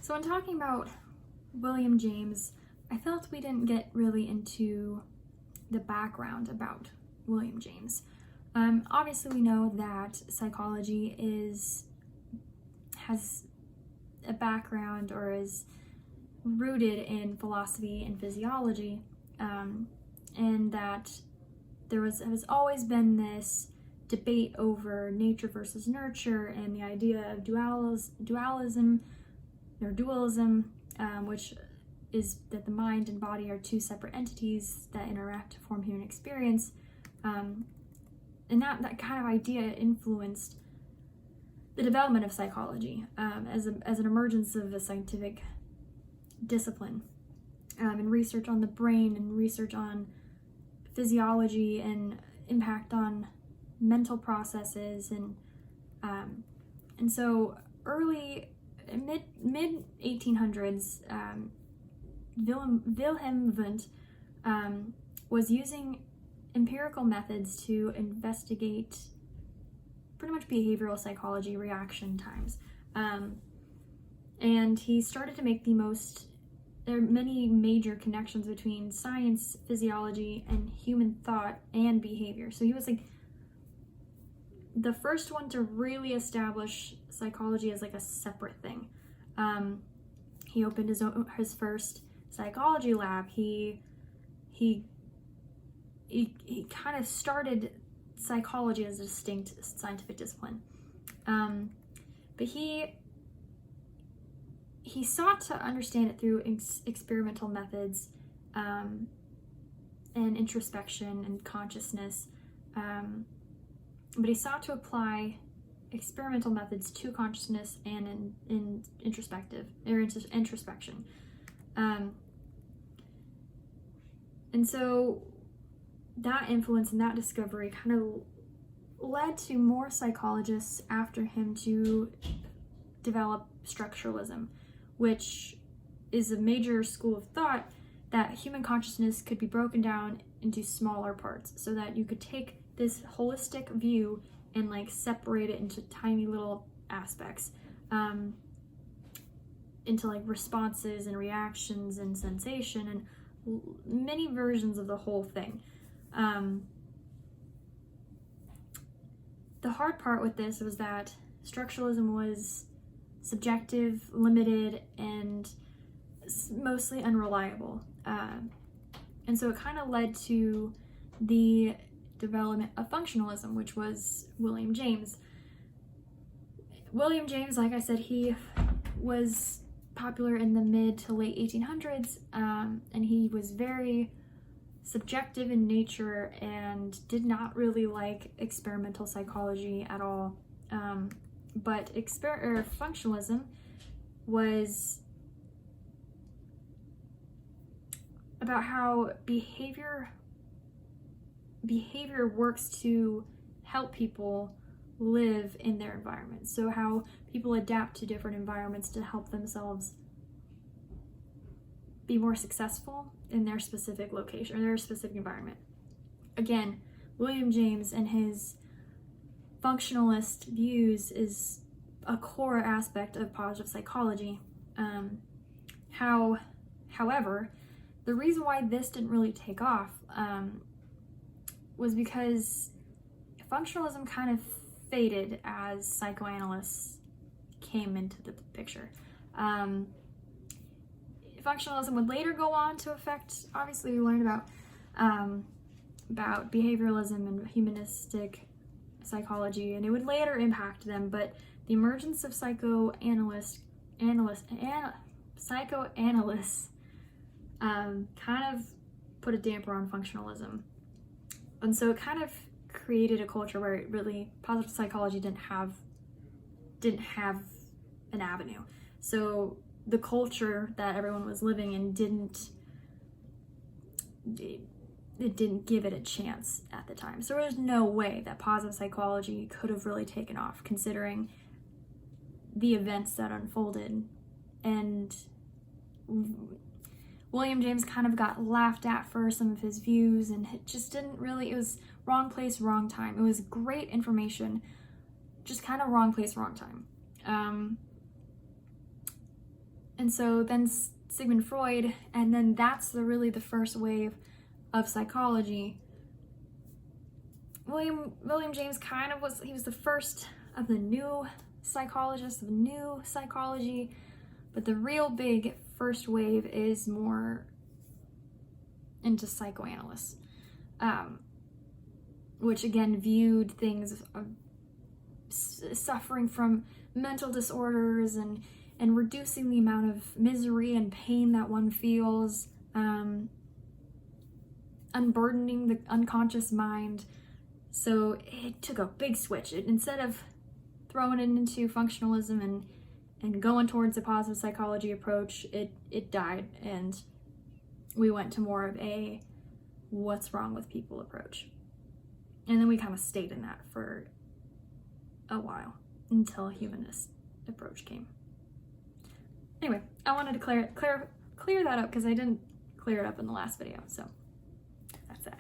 So in talking about William James, I felt we didn't get really into the background about William James. Obviously we know that psychology has a background or is rooted in philosophy and physiology, and that has always been this debate over nature versus nurture and the idea of dualism, which is that the mind and body are two separate entities that interact to form human experience. And that kind of idea influenced the development of psychology as an emergence of a scientific discipline, and research on the brain and research on physiology and impact on mental processes, and so mid 1800s, Wilhelm Wundt was using empirical methods to investigate pretty much behavioral psychology reaction times, and he started to make there are many major connections between science, physiology, and human thought and behavior. So he was like the first one to really establish psychology as like a separate thing. He opened his first psychology lab. He kind of started psychology as a distinct scientific discipline, but he sought to understand it through experimental methods, and introspection and consciousness, but he sought to apply experimental methods to consciousness and in introspection. And so that influence and that discovery kind of led to more psychologists after him to develop structuralism, which is a major school of thought that human consciousness could be broken down into smaller parts so that you could take this holistic view and like separate it into tiny little aspects, into like responses and reactions and sensation and many versions of the whole thing. The hard part with this was that structuralism was subjective, limited, and mostly unreliable. And so it kind of led to the development of functionalism, which was William James. William James, like I said, he was popular in the mid to late 1800s, and he was very subjective in nature and did not really like experimental psychology at all. But functionalism was about how behavior works to help people live in their environment. So how people adapt to different environments to help themselves be more successful in their specific location or their specific environment. Again, William James and his functionalist views is a core aspect of positive psychology. However, the reason why this didn't really take off was because functionalism kind of faded as psychoanalysts came into the picture. Functionalism would later go on to affect, obviously we learned about behavioralism and humanistic psychology, and it would later impact them, but the emergence of psychoanalysts kind of put a damper on functionalism. And so it kind of created a culture where positive psychology didn't have an avenue. So the culture that everyone was living in didn't give it a chance at the time. So there was no way that positive psychology could have really taken off, considering the events that unfolded. And William James kind of got laughed at for some of his views, and it just didn't really, it was wrong place, wrong time. It was great information, just kind of wrong place, wrong time. And so then Sigmund Freud, and then that's really the first wave of psychology. William James he was the first of the new psychologists, of new psychology, but the real big first wave is more into psychoanalysts, which again viewed things of suffering from mental disorders and reducing the amount of misery and pain that one feels, unburdening the unconscious mind. So it took a big switch. Instead of throwing it into functionalism and going towards a positive psychology approach, it died, and we went to more of a what's wrong with people approach. And then we kind of stayed in that for a while until a humanist approach came. Anyway, I wanted to clear that up because I didn't clear it up in the last video, so that's that.